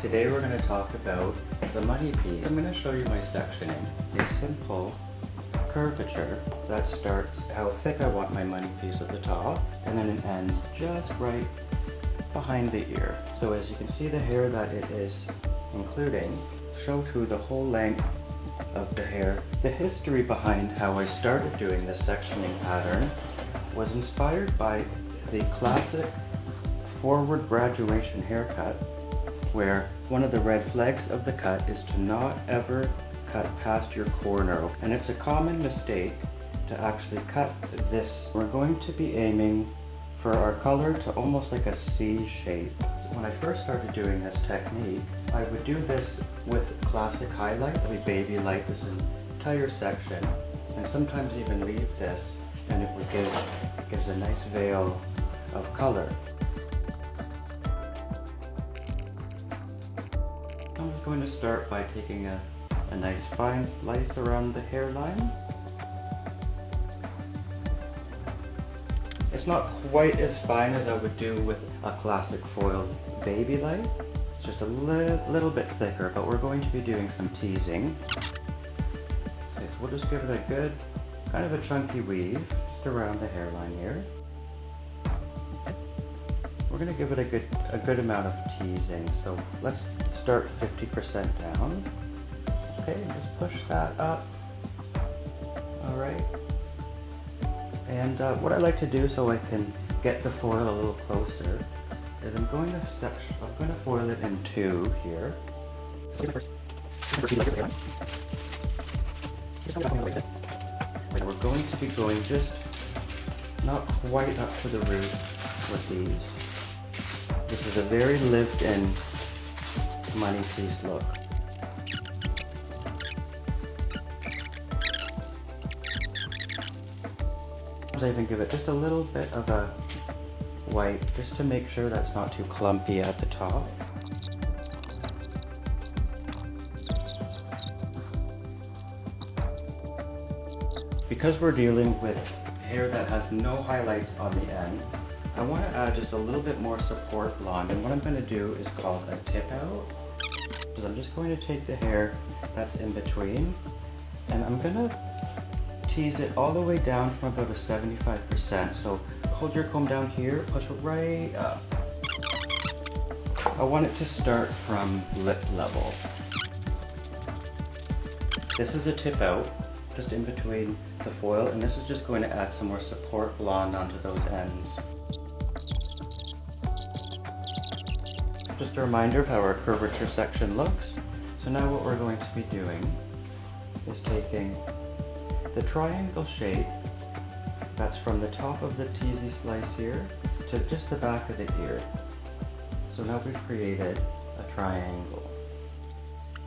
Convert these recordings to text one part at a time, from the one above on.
Today we're going to talk about the money piece. I'm going to show you my sectioning. A simple curvature that starts how thick I want my money piece at the top, and then it ends just right behind the ear. So as you can see, the hair that it is including show to the whole length of the hair. The history behind how I started doing this sectioning pattern was inspired by the classic forward graduation haircut, where one of the red flags of the cut is to not ever cut past your corner. And it's a common mistake to actually cut this. We're going to be aiming for our color to almost like a C shape. When I first started doing this technique, I would do this with classic highlight. We baby light this entire section, and sometimes even leave this, and it would gives a nice veil of color. I'm going to start by taking a nice fine slice around the hairline. It's not quite as fine as I would do with a classic foil baby light. It's just a little bit thicker, but we're going to be doing some teasing. So we'll just give it a good, kind of a chunky weave just around the hairline here. We're going to give it a good amount of teasing. So let's start 50% down. Okay, just push that up. All right. And what I like to do so I can get the foil a little closer is I'm going to foil it in two here. We're going to be going just not quite up to the root with these. This is a very lived-in money piece look. I even give it just a little bit of a white, just to make sure that's not too clumpy at the top. Because we're dealing with hair that has no highlights on the end, I want to add just a little bit more support blonde, and what I'm going to do is called a tip out. So I'm just going to take the hair that's in between, and I'm going to tease it all the way down from about a 75%. So hold your comb down here, push it right up. I want it to start from lip level. This is a tip out, just in between the foil, and this is just going to add some more support blonde onto those ends. Just a reminder of how our curvature section looks. So now what we're going to be doing is taking the triangle shape that's from the top of the teasy slice here to just the back of the ear. So now we've created a triangle.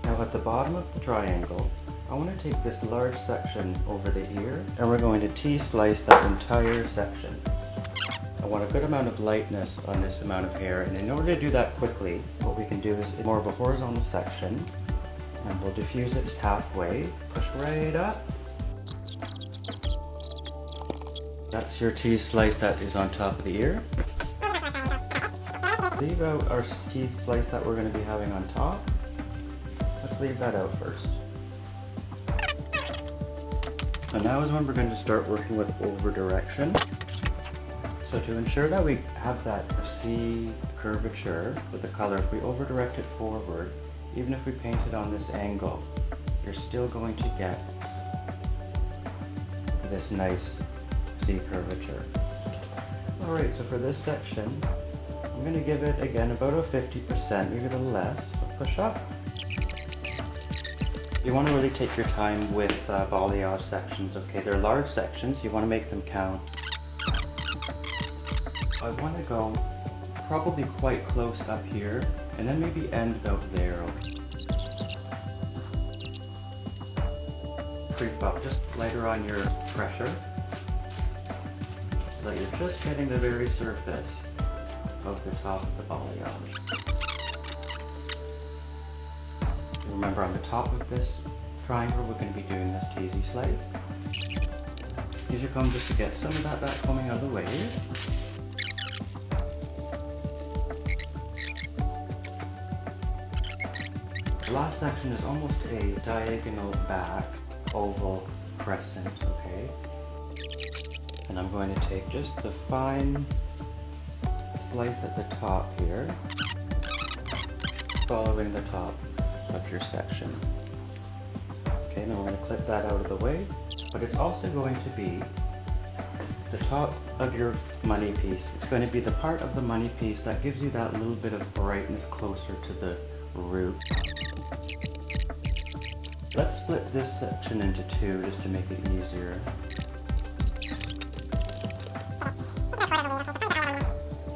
Now at the bottom of the triangle, I want to take this large section over the ear, and we're going to T-slice that entire section. I want a good amount of lightness on this amount of hair, and in order to do that quickly, what we can do is more of a horizontal section, and we'll diffuse it halfway, push right up. That's your T-slice that is on top of the ear. Leave out our T-slice that we're going to be having on top. Let's leave that out first. So now is when we're going to start working with over direction. So to ensure that we have that C curvature with the color, if we over direct it forward, even if we paint it on this angle, you're still going to get this nice C curvature. Alright, so for this section, I'm going to give it again about a 50%, maybe a little less. So push up. You want to really take your time with balayage sections, okay? They're large sections, you want to make them count. I want to go probably quite close up here, and then maybe end about there. Creep up, just lighter on your pressure, so that you're just getting the very surface of the top of the balayage. Remember, on the top of this triangle, we're going to be doing this teasy slice. Use your comb just to get some of that back combing out of the way. The last section is almost a diagonal back oval crescent, okay? And I'm going to take just the fine slice at the top here, following the top of your section. Okay, now we're going to clip that out of the way, but it's also going to be the top of your money piece. It's going to be the part of the money piece that gives you that little bit of brightness closer to the root. Let's split this section into two just to make it easier.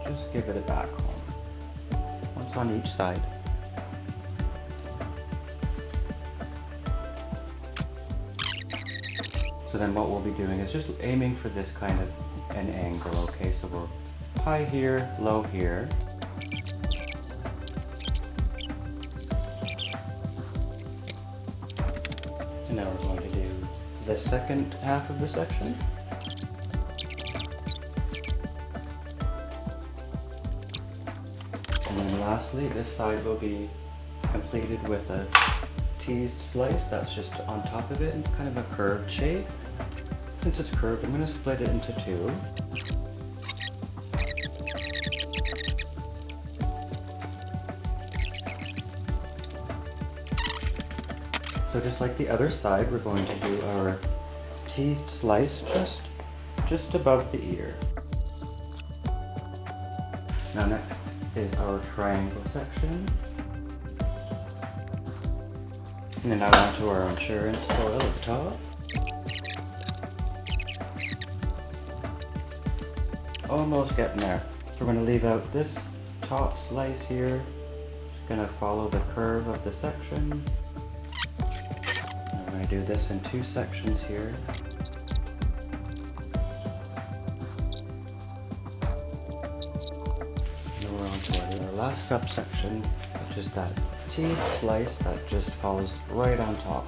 Just give it a back home. Once on each side. So then what we'll be doing is just aiming for this kind of an angle, okay? So we're high here, low here. And now we're going to do the second half of the section. And then lastly, this side will be completed with a teased slice that's just on top of it in kind of a curved shape. Since it's curved, I'm going to split it into two. So just like the other side, we're going to do our teased slice just above the ear. Now next is our triangle section. And then now onto our insurance foil at the top. Almost getting there. So we're going to leave out this top slice here. Just going to follow the curve of the section. And we're going to do this in two sections here. And then we're on to our last subsection, which is that teased slice that just falls right on top.